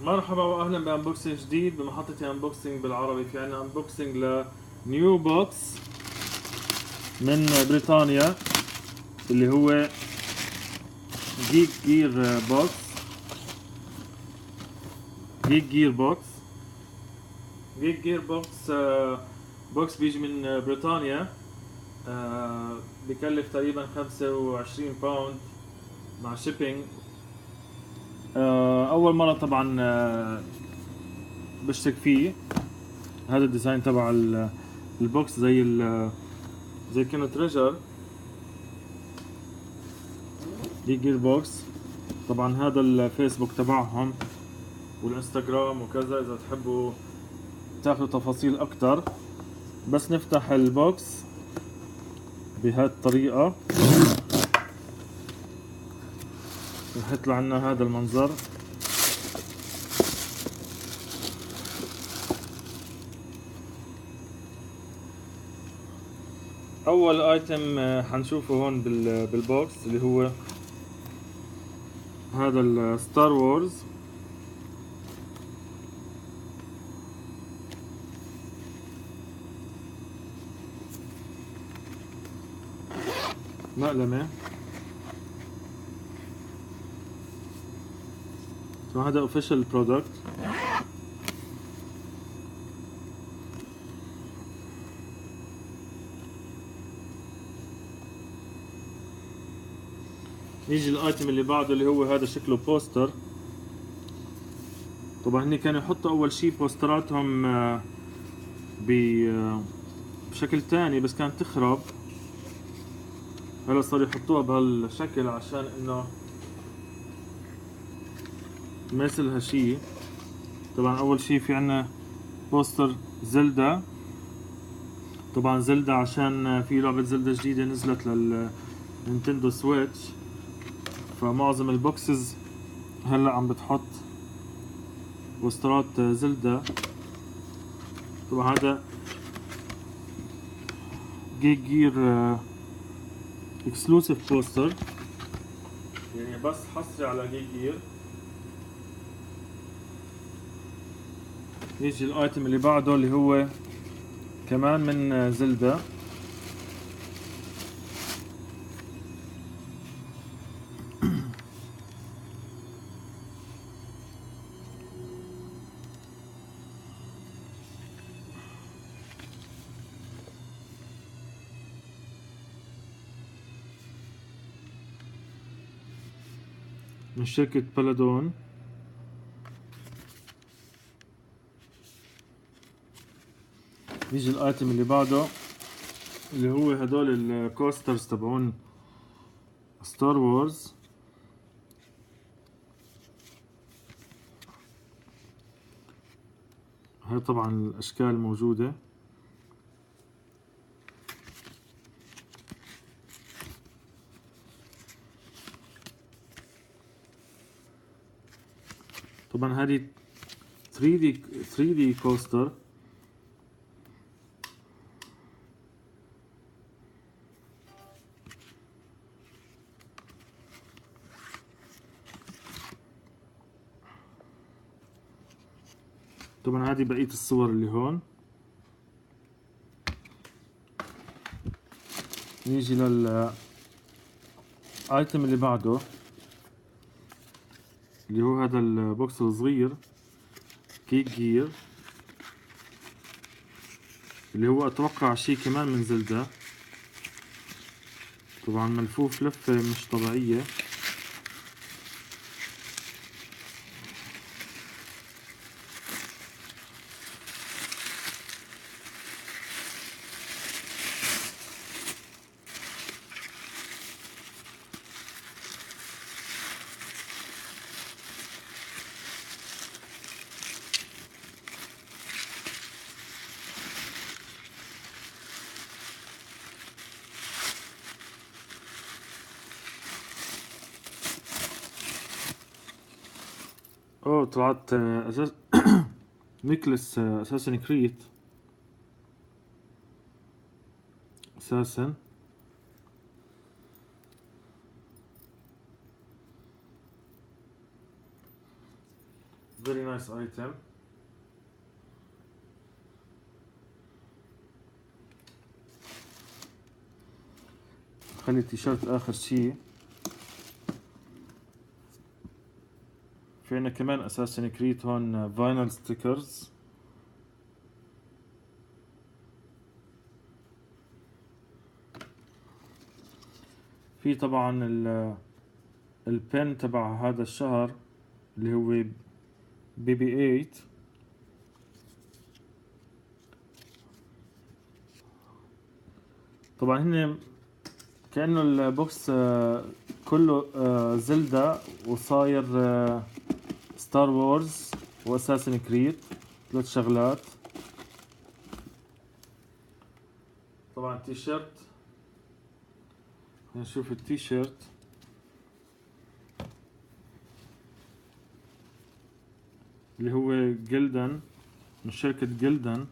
مرحبا واهلا بانبوكسنج جديد بمحطة انبوكسنج بالعربي. في عنا انبوكسنج لنيو بوكس من بريطانيا اللي هو جيك جير بوكس. جيك جير بوكس جيك جير بوكس بوكس بيجي من بريطانيا. بكلف تقريبا 25 باوند مع شيبينج. اول مرة طبعا بشترك فيه. هذا الديزاين تبع البوكس زي كأنه تريجر. دي جير بوكس. طبعا هذا الفيسبوك تبعهم والانستغرام وكذا اذا تحبوا تاخذوا تفاصيل اكتر. بس نفتح البوكس بهذه الطريقة رح يطلع لنا هذا المنظر. اول ايتم حنشوفه هون بالبوكس اللي هو هذا الستار وورز. مقلمة. هذا اوفيشال برودكت. يجي الايتم اللي بعده اللي هو هذا شكله بوستر. طبعا هني كانوا يحطوا اول شي بوستراتهم بشكل تاني بس كانت تخرب. هلا صار يحطوها بهالشكل عشان انه ما يصيرلها شي. طبعا اول شي في عنا بوستر زلدا. طبعا زلدا عشان في لعبة زلدا جديدة نزلت للنينتندو سويتش، فمعظم البوكسز هلا عم بتحط بوسترات زلدا. طبعا هذا جيك جير اكسلوسيف بوستر، يعني بس حصري على جيك جير. يجي الايتم اللي بعده اللي هو كمان من زلدا. من شركة بلادون. يجي الايتم اللي بعده اللي هو هدول الكوسترز تبعون ستار وورز. هاي طبعا الاشكال موجودة. طبعا هذه 3D كوستر. طبعا هذه بقية الصور اللي هون. نيجي للايتم اللي بعده اللي هو هذا البوكس الصغير كيك جير، اللي هو اتوقع شي كمان من زلدا. طبعا ملفوف لفة مش طبيعية. اوه طلعت اساس نيكلس اساسن كريد اساسا. very nice item. خلي التيشيرت اخر شي. في عنا كمان اساسن كريد هون فاينل ستيكرز. في طبعا البن تبع هذا الشهر اللي هو BB-8. طبعا هن كأنه البوكس كله زلدا وصاير ستار وورز واساسن كريد، 3 شغلات. طبعا تيشيرت، نشوف التيشيرت اللي هو جلدن من شركة جلدن.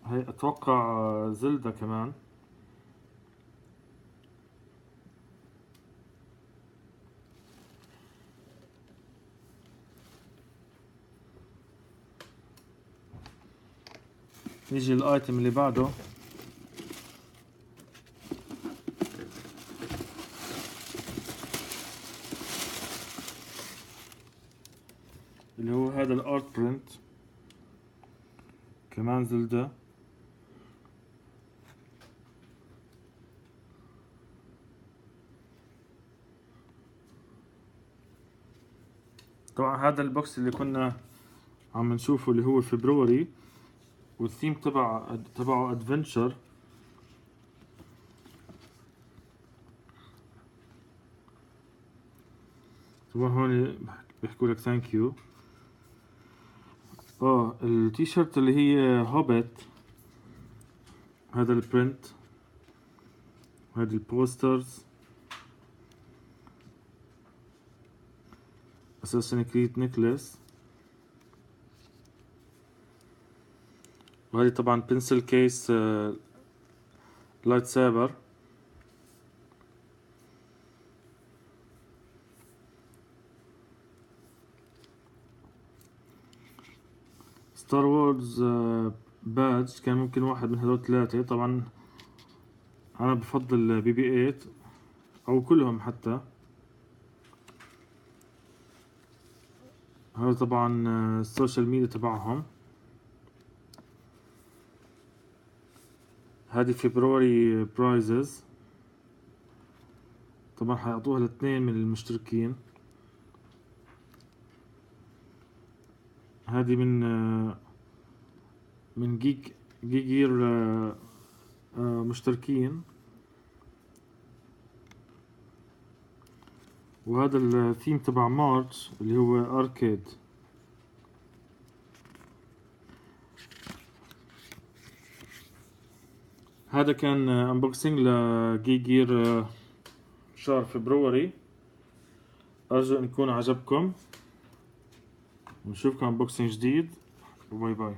هي اتوقع زلدا كمان. نيجي الايتم اللي بعده، اللي هو هذا الارت برنت كمان زلدا. طبعا هذا البوكس اللي كنا عم نشوفه اللي هو فبراير، والثيم تبعه ادفنتشر. طبعا هون بيحكوا لك ثانك يو. التيشيرت اللي هي هوبت، هذا البرنت، هذه البوسترز، اساسن كريد نيكلس، وهذه طبعا بنسل كيس لايت سابر. ستار وورز بادج، كان ممكن واحد من هذول 3. طبعا انا بفضل BB-8 او كلهم حتى. هذا طبعا السوشيال ميديا تبعهم. هذه فبراير برايزز، طبعا حيعطوها لاثنين من المشتركين. هذه من جيجير مشتركين. وهذا الثيم تبع مارش اللي هو اركيد. هذا كان انبوكسينج لجيجير شهر فبراير. ارجو ان يكون عجبكم، ونشوفكم انبوكسينج جديد، وباي باي.